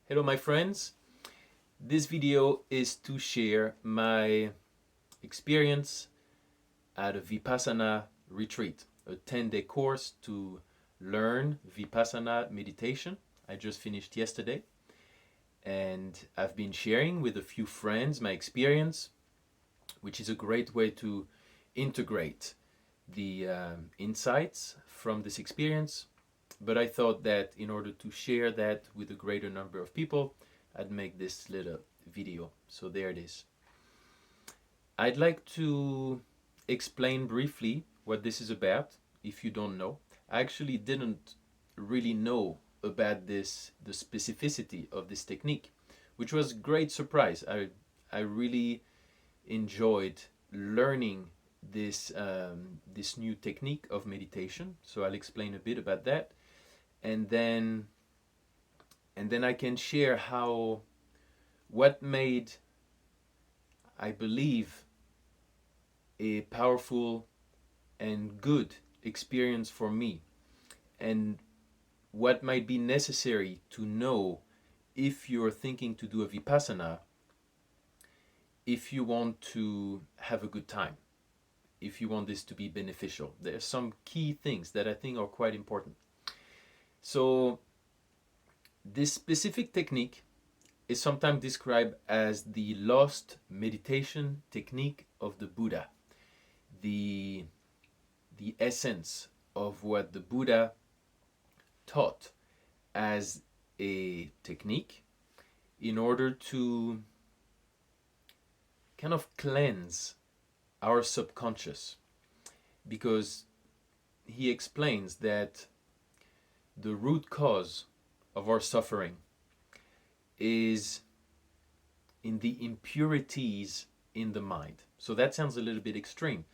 Hello my friends, this video is to share my experience at a Vipassana retreat, a 10-day course to learn Vipassana meditation. I just finished yesterday and I've been sharing with a few friends my experience, which is a great way to integrate the insights from this experience. But I thought that in order to share that with a greater number of people, I'd make this little video. So there it is. I'd like to explain briefly what this is about if you don't know. I actually didn't really know about the specificity of this technique, which was a great surprise. I really enjoyed learning this new technique of meditation. So I'll explain a bit about that, and then I can share how what made, I believe, a powerful and good experience for me, and what might be necessary to know if you're thinking to do a Vipassana, if you want to have a good time, if you want this to be beneficial. There are some key things that I think are quite important. So this specific technique is sometimes described as the lost meditation technique of the Buddha, the essence of what the Buddha taught as a technique in order to kind of cleanse our subconscious, because he explains that the root cause of our suffering is in the impurities in the mind. So that sounds a little bit extreme,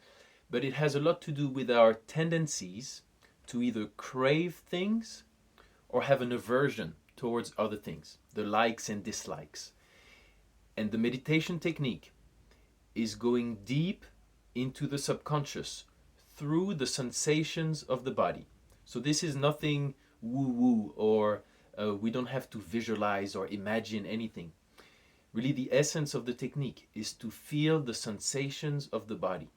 but it has a lot to do with our tendencies to either crave things or have an aversion towards other things, the likes and dislikes. And the meditation technique is going deep into the subconscious through the sensations of the body. So this is nothing woo-woo, or we don't have to visualize or imagine anything. Really, the essence of the technique is to feel the sensations of the body.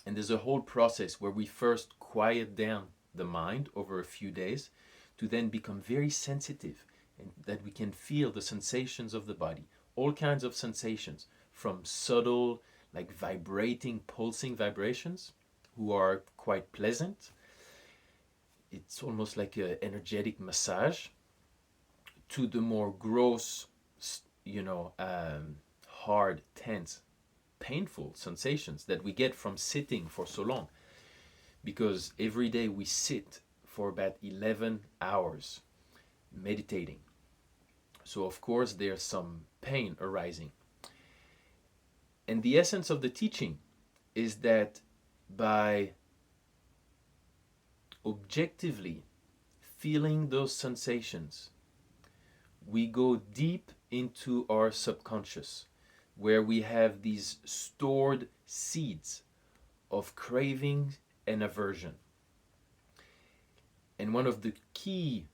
And there's a whole process where we first quiet down the mind over a few days to then become very sensitive, and that we can feel the sensations of the body, all kinds of sensations, from subtle, like vibrating, pulsing vibrations, who are quite pleasant. It's almost like an energetic massage, to the more gross, hard, tense, painful sensations that we get from sitting for so long. Because every day we sit for about 11 hours meditating. So of course there's some pain arising. And the essence of the teaching is that by objectively feeling those sensations, we go deep into our subconscious, where we have these stored seeds of craving and aversion. And one of the key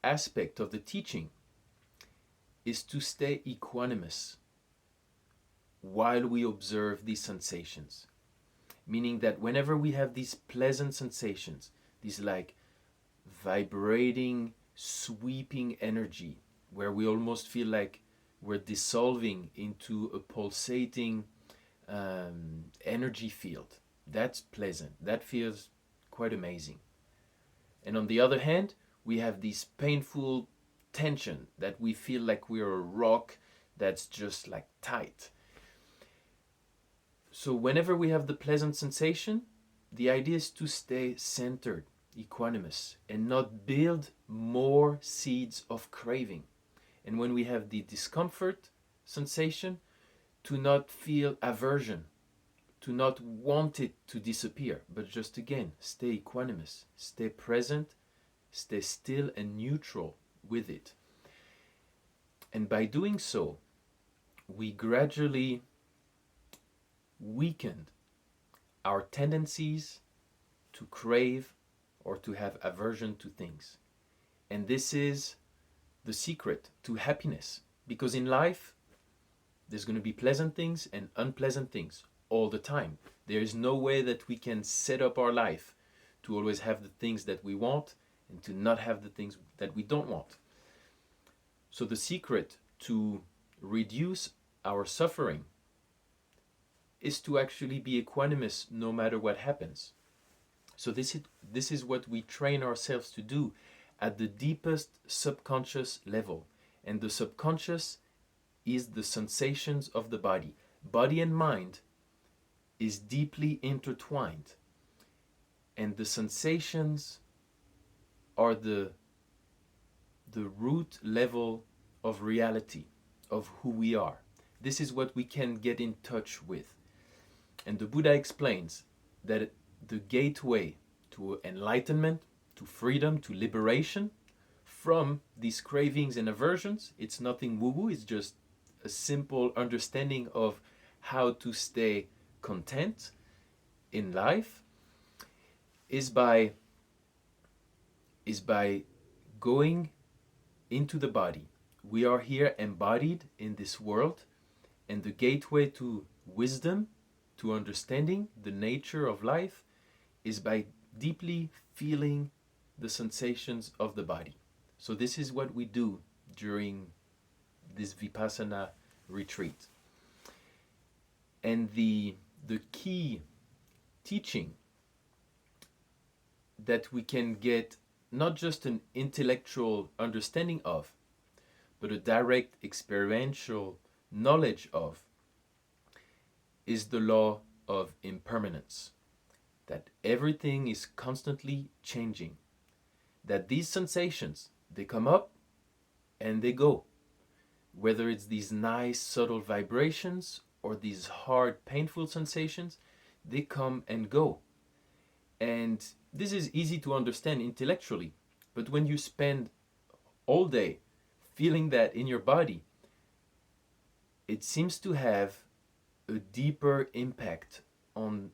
aspects of the teaching is to stay equanimous while we observe these sensations. Meaning that whenever we have these pleasant sensations, these like vibrating, sweeping energy, where we almost feel like we're dissolving into a pulsating energy field, that's pleasant. That feels quite amazing. And on the other hand, we have this painful tension that we feel like we're a rock that's just like tight. So whenever we have the pleasant sensation, the idea is to stay centered, equanimous, and not build more seeds of craving. And when we have the discomfort sensation, to not feel aversion, to not want it to disappear, but just again, stay equanimous, stay present, stay still and neutral with it. And by doing so, we gradually weakened our tendencies to crave or to have aversion to things. And this is the secret to happiness. Because in life, there's going to be pleasant things and unpleasant things all the time. There is no way that we can set up our life to always have the things that we want and to not have the things that we don't want. So the secret to reduce our suffering is to actually be equanimous no matter what happens. So this is what we train ourselves to do at the deepest subconscious level. And the subconscious is the sensations of the body. Body and mind is deeply intertwined. And the sensations are the root level of reality, of who we are. This is what we can get in touch with. And the Buddha explains that the gateway to enlightenment, to freedom, to liberation from these cravings and aversions, it's nothing woo-woo, it's just a simple understanding of how to stay content in life, is by going into the body. We are here embodied in this world, and the gateway to wisdom, to understanding the nature of life, is by deeply feeling the sensations of the body. So this is what we do during this Vipassana retreat. And the key teaching that we can get not just an intellectual understanding of, but a direct experiential knowledge of, is the law of impermanence. That everything is constantly changing. That these sensations, they come up and they go. Whether it's these nice subtle vibrations or these hard painful sensations, they come and go. And this is easy to understand intellectually, but when you spend all day feeling that in your body, it seems to have a deeper impact on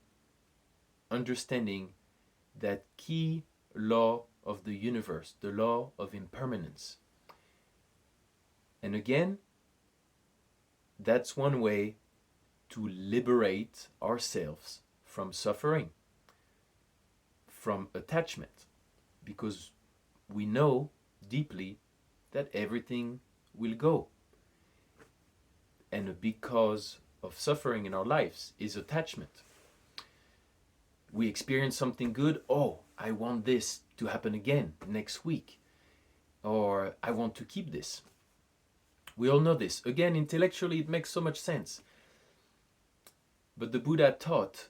understanding that key law of the universe, the law of impermanence. And again, that's one way to liberate ourselves from suffering, from attachment, because we know deeply that everything will go. And a big cause of suffering in our lives is attachment. We experience something good, oh, I want this to happen again next week, or I want to keep this. We all know this. Again, intellectually it makes so much sense. But the Buddha taught,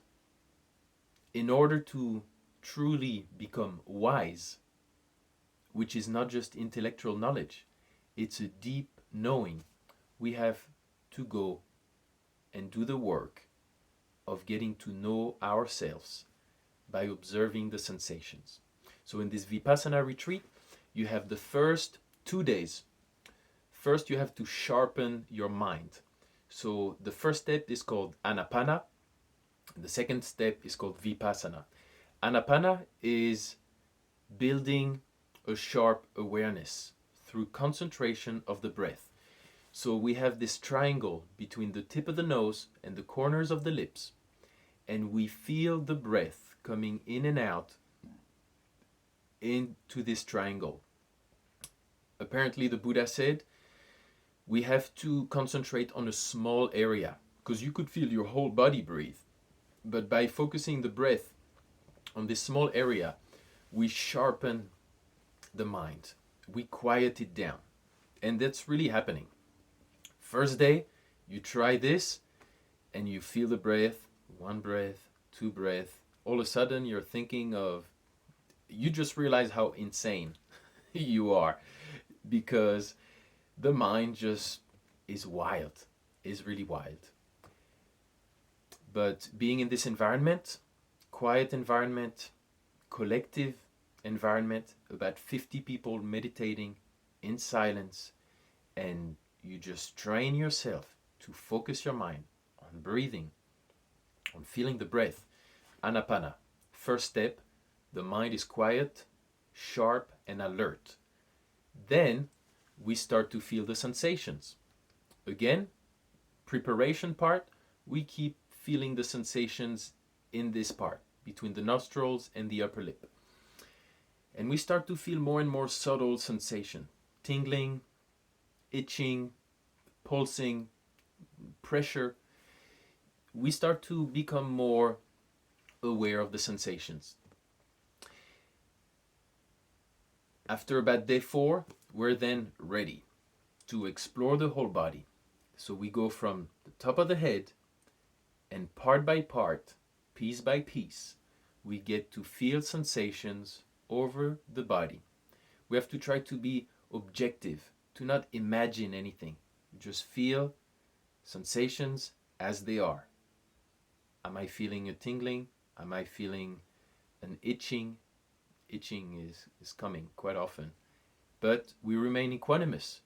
in order to truly become wise, which is not just intellectual knowledge, it's a deep knowing, we have to go and do the work of getting to know ourselves by observing the sensations. So in this Vipassana retreat, you have the first 2 days. First, you have to sharpen your mind. So the first step is called Anapana. The second step is called Vipassana. Anapana is building a sharp awareness through concentration of the breath. So we have this triangle between the tip of the nose and the corners of the lips, and we feel the breath coming in and out into this triangle. Apparently, the Buddha said we have to concentrate on a small area, because you could feel your whole body breathe. But by focusing the breath on this small area, we sharpen the mind. We quiet it down. And that's really happening. First day, you try this and you feel the breath, 1 breath, 2 breath. All of a sudden you're thinking of, you just realize how insane you are, because the mind just is wild, is really wild. But being in this environment, quiet environment, collective environment, about 50 people meditating in silence, and you just train yourself to focus your mind on breathing, on feeling the breath. Anapana. First step, the mind is quiet, sharp, and alert. Then we start to feel the sensations. Again, preparation part, we keep feeling the sensations in this part, between the nostrils and the upper lip. And we start to feel more and more subtle sensation, tingling, itching, pulsing, pressure. We start to become more aware of the sensations. After about day 4, we're then ready to explore the whole body. So we go from the top of the head, and part by part, piece by piece, we get to feel sensations over the body. We have to try to be objective, to not imagine anything. Just feel sensations as they are. Am I feeling a tingling? Am I feeling an itching? Itching is coming quite often. But we remain equanimous.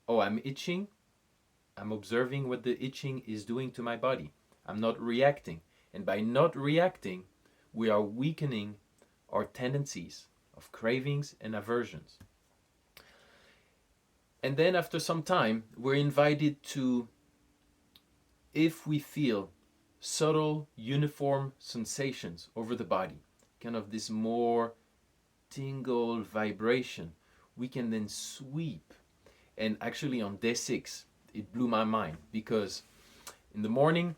Oh, I'm itching. I'm observing what the itching is doing to my body. I'm not reacting. And by not reacting, we are weakening our tendencies of cravings and aversions. And then after some time, we're invited to, if we feel subtle, uniform sensations over the body, kind of this more tingle vibration, we can then sweep. And actually on day 6, it blew my mind, because in the morning,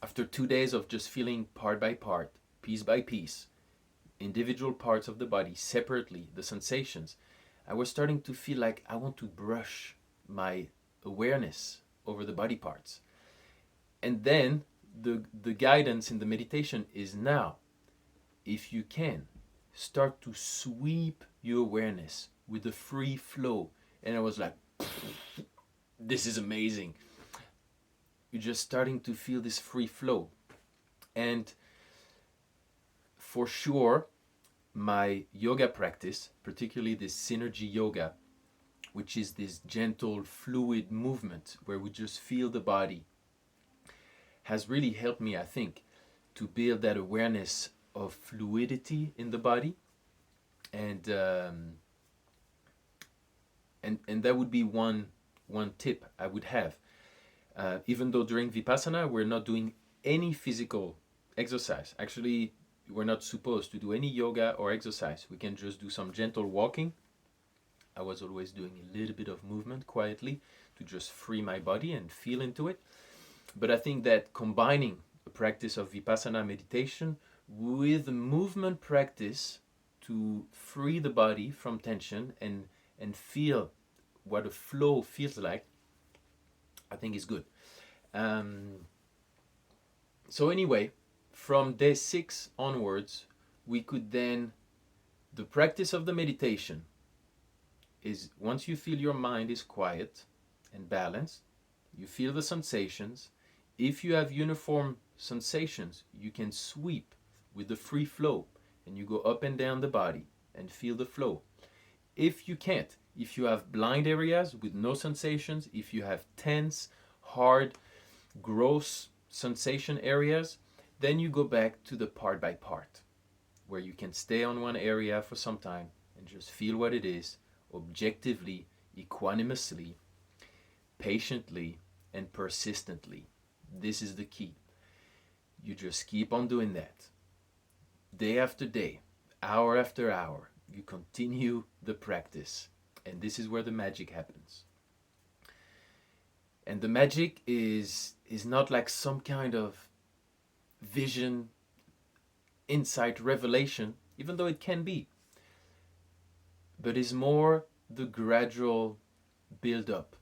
after 2 days of just feeling part by part, piece by piece, individual parts of the body separately, the sensations, I was starting to feel like I want to brush my awareness over the body parts. And then the guidance in the meditation is now, if you can, start to sweep your awareness with the free flow. And I was like, this is amazing. You're just starting to feel this free flow. And for sure, my yoga practice, particularly this synergy yoga, which is this gentle, fluid movement where we just feel the body, has really helped me, I think, to build that awareness of fluidity in the body. And that would be one tip I would have. Even though during Vipassana we're not doing any physical exercise. Actually, we're not supposed to do any yoga or exercise. We can just do some gentle walking. I was always doing a little bit of movement quietly to just free my body and feel into it. But I think that combining the practice of Vipassana meditation with movement practice to free the body from tension and feel what a flow feels like, I think is good. So anyway, from day 6 onwards, we could then, the practice of the meditation is, once you feel your mind is quiet and balanced, you feel the sensations. If you have uniform sensations, you can sweep with the free flow and you go up and down the body and feel the flow. If you can't, if you have blind areas with no sensations, if you have tense, hard, gross sensation areas, then you go back to the part by part, where you can stay on one area for some time and just feel what it is, objectively, equanimously, patiently, and persistently. This is the key. You just keep on doing that. Day after day, hour after hour, you continue the practice. And this is where the magic happens. And the magic is not like some kind of vision, insight, revelation, even though it can be, but is more the gradual build-up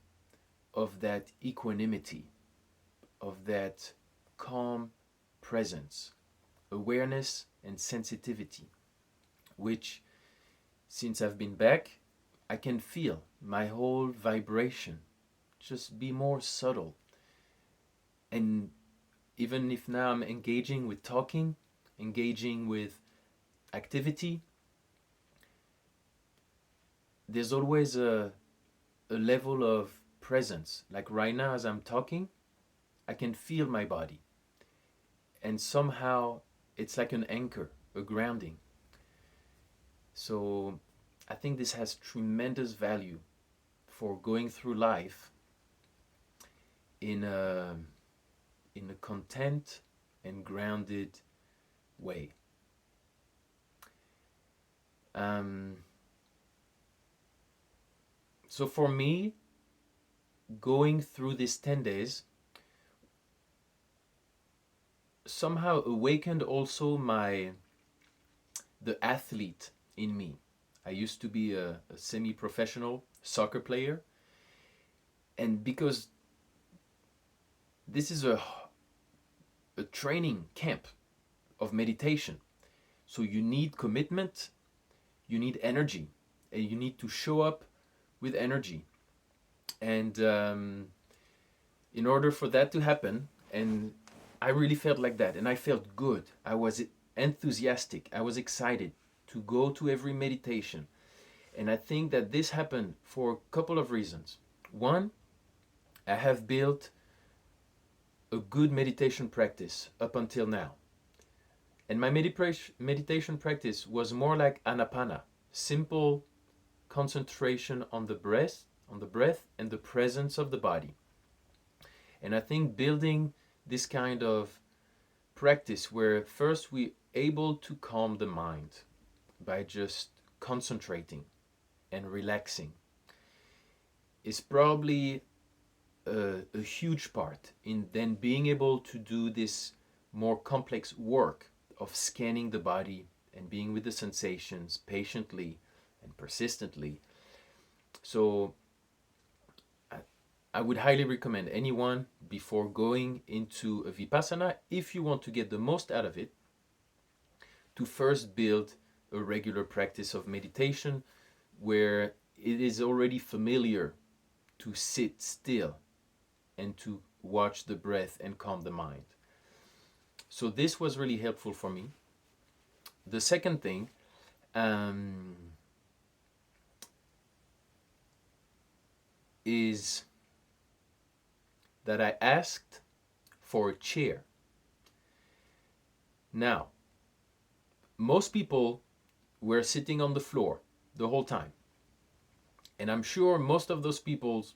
of that equanimity, of that calm presence, awareness and sensitivity, which, since I've been back, I can feel my whole vibration just be more subtle. And even if now I'm engaging with talking, engaging with activity, there's always a level of presence. Like right now as I'm talking, I can feel my body. And somehow it's like an anchor, a grounding. So I think this has tremendous value for going through life in a content and grounded way. So for me, going through these 10 days somehow awakened also the athlete in me. I used to be a semi-professional soccer player, and because this is a training camp of meditation, so you need commitment, you need energy, and you need to show up with energy. And in order for that to happen, and I really felt like that, and I felt good. I was enthusiastic. I was excited to go to every meditation. And I think that this happened for a couple of reasons. One, I have built a good meditation practice up until now. And my meditation practice was more like anapana, simple concentration on the breath and the presence of the body. And I think building this kind of practice where first we're able to calm the mind by just concentrating and relaxing is probably a huge part in then being able to do this more complex work of scanning the body and being with the sensations patiently and persistently. So I would highly recommend anyone, before going into a Vipassana, if you want to get the most out of it, to first build a regular practice of meditation where it is already familiar to sit still and to watch the breath and calm the mind. So this was really helpful for me. The second thing, is that I asked for a chair. Now, most people were sitting on the floor the whole time. And I'm sure most of those people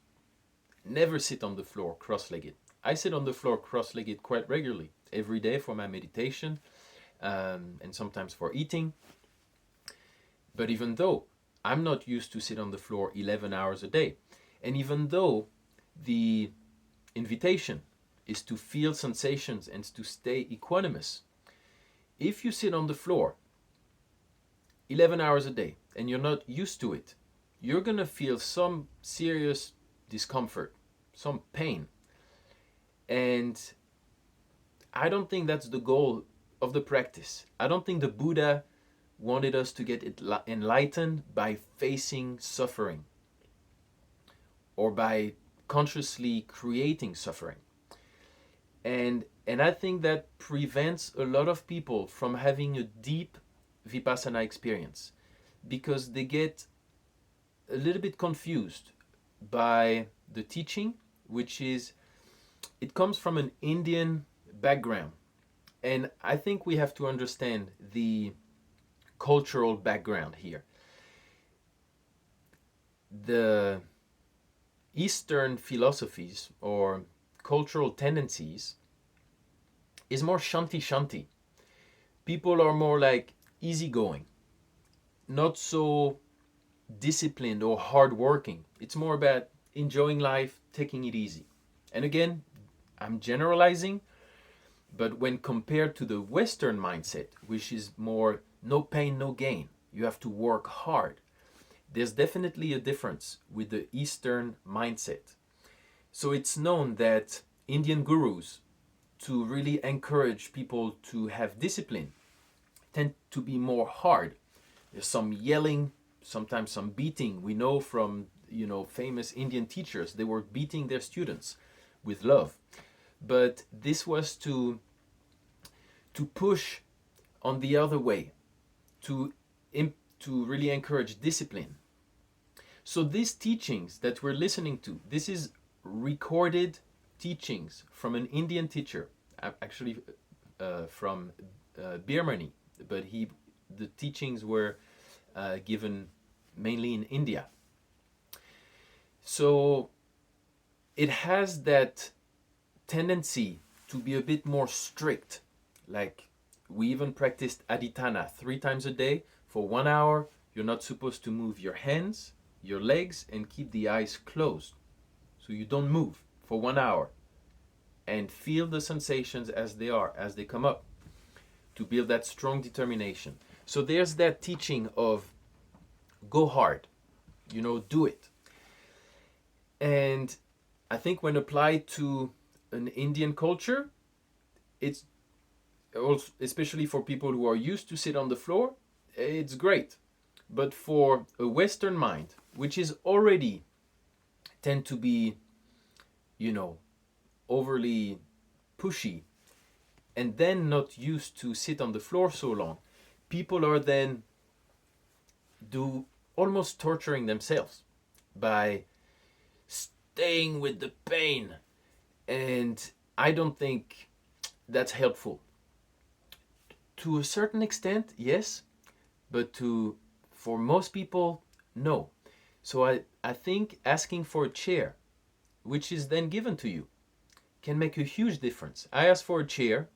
never sit on the floor cross-legged. I sit on the floor cross-legged quite regularly, every day for my meditation, and sometimes for eating. But even though I'm not used to sit on the floor 11 hours a day, and even though the invitation is to feel sensations and to stay equanimous, if you sit on the floor 11 hours a day and you're not used to it, you're going to feel some serious discomfort, some pain. And I don't think that's the goal of the practice. I don't think the Buddha wanted us to get enlightened by facing suffering or by consciously creating suffering. And I think that prevents a lot of people from having a deep Vipassana experience, because they get a little bit confused by the teaching, which is, it comes from an Indian background. And I think we have to understand the cultural background here. The Eastern philosophies or cultural tendencies is more shanti. People are more like easygoing, not so disciplined or hardworking. It's more about enjoying life, taking it easy. And again, I'm generalizing, but when compared to the Western mindset, which is more no pain, no gain, you have to work hard, there's definitely a difference with the Eastern mindset. So it's known that Indian gurus, to really encourage people to have discipline, tend to be more hard. There's some yelling, sometimes some beating. We know from famous Indian teachers, they were beating their students with love. But this was to push on the other way, to really encourage discipline. So these teachings that we're listening to, this is recorded teachings from an Indian teacher, actually from Birmani, but the teachings were given mainly in India. So it has that tendency to be a bit more strict. Like we even practiced aditana 3 times a day for 1 hour. You're not supposed to move your hands, your legs, and keep the eyes closed. So you don't move for 1 hour and feel the sensations as they are, as they come up, to build that strong determination. So there's that teaching of go hard, do it. And I think when applied to an Indian culture, it's also, especially for people who are used to sit on the floor, it's great. But for a Western mind, which is already tend to be, overly pushy, and then not used to sit on the floor so long, people are then do almost torturing themselves by staying with the pain. And I don't think that's helpful. To a certain extent, yes, but for most people, no. So I think asking for a chair, which is then given to you, can make a huge difference. I asked for a chair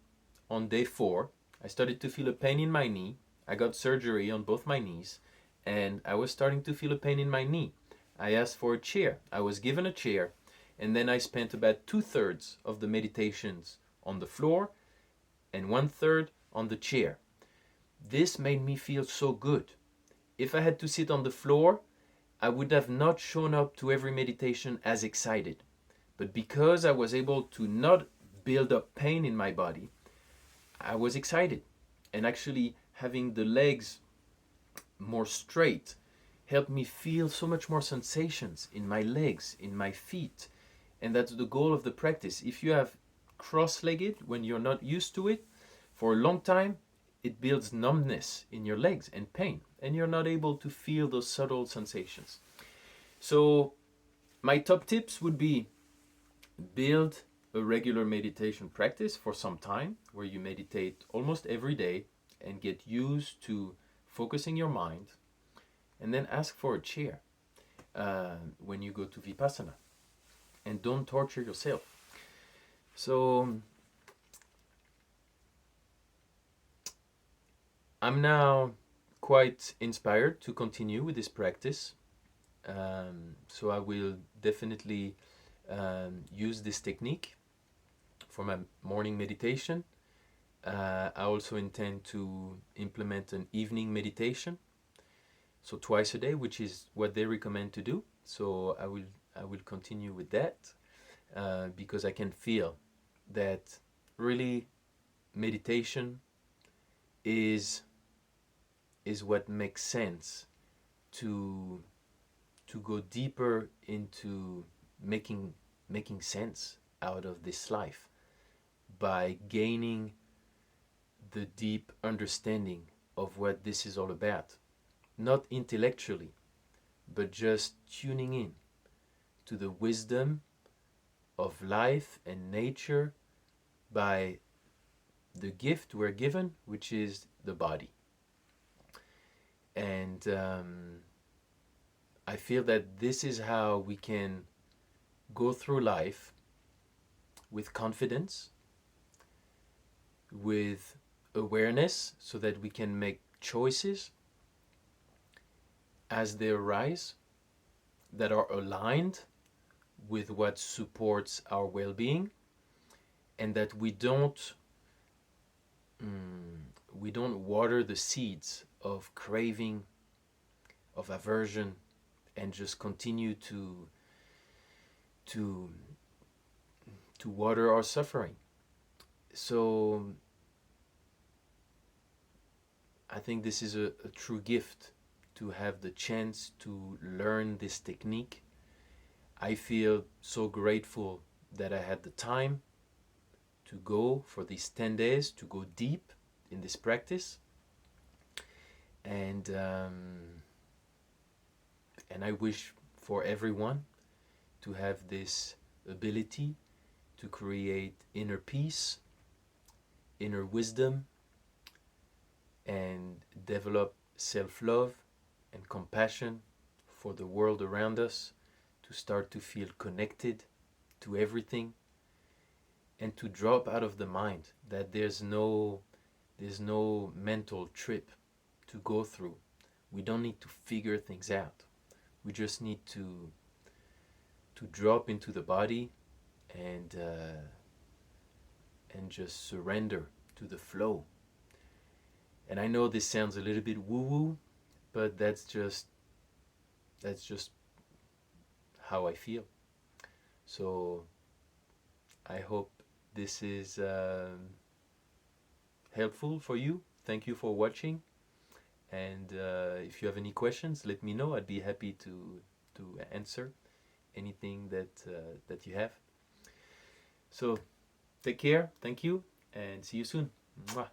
on day 4. I started to feel a pain in my knee. I got surgery on both my knees, and I was starting to feel a pain in my knee. I asked for a chair. I was given a chair, and then I spent about 2/3 of the meditations on the floor and 1/3 on the chair. This made me feel so good. If I had to sit on the floor, I would have not shown up to every meditation as excited. But because I was able to not build up pain in my body, I was excited. And actually having the legs more straight helped me feel so much more sensations in my legs, in my feet. And that's the goal of the practice. If you have cross-legged when you're not used to it for a long time, it builds numbness in your legs and pain, and you're not able to feel those subtle sensations. So my top tips would be build a regular meditation practice for some time where you meditate almost every day and get used to focusing your mind, and then ask for a chair when you go to Vipassana, and don't torture yourself. So I'm now quite inspired to continue with this practice. So I will definitely use this technique for my morning meditation. I also intend to implement an evening meditation, so twice a day, which is what they recommend to do. So I will continue with that because I can feel that really meditation is what makes sense to go deeper into making sense out of this life by gaining the deep understanding of what this is all about, not intellectually, but just tuning in to the wisdom of life and nature by the gift we're given, which is the body. And I feel that this is how we can go through life with confidence, with awareness, so that we can make choices as they arise that are aligned with what supports our well-being, and that we don't water the seeds of craving, of aversion, and just continue to water our suffering. So I think this is a true gift to have the chance to learn this technique. I feel so grateful that I had the time to go for these 10 days, to go deep in this practice. And I wish for everyone to have this ability to create inner peace, inner wisdom, and develop self-love and compassion for the world around us, to to start to feel connected to everything, and to drop out of the mind that there's no mental trip to go through. We don't need to figure things out. We just need to drop into the body and just surrender to the flow. And I know this sounds a little bit woo-woo, but that's just how I feel. So I hope this is helpful for you. Thank you for watching. And if you have any questions, let me know. I'd be happy to answer anything that you have. So take care. Thank you, and see you soon. Mwah.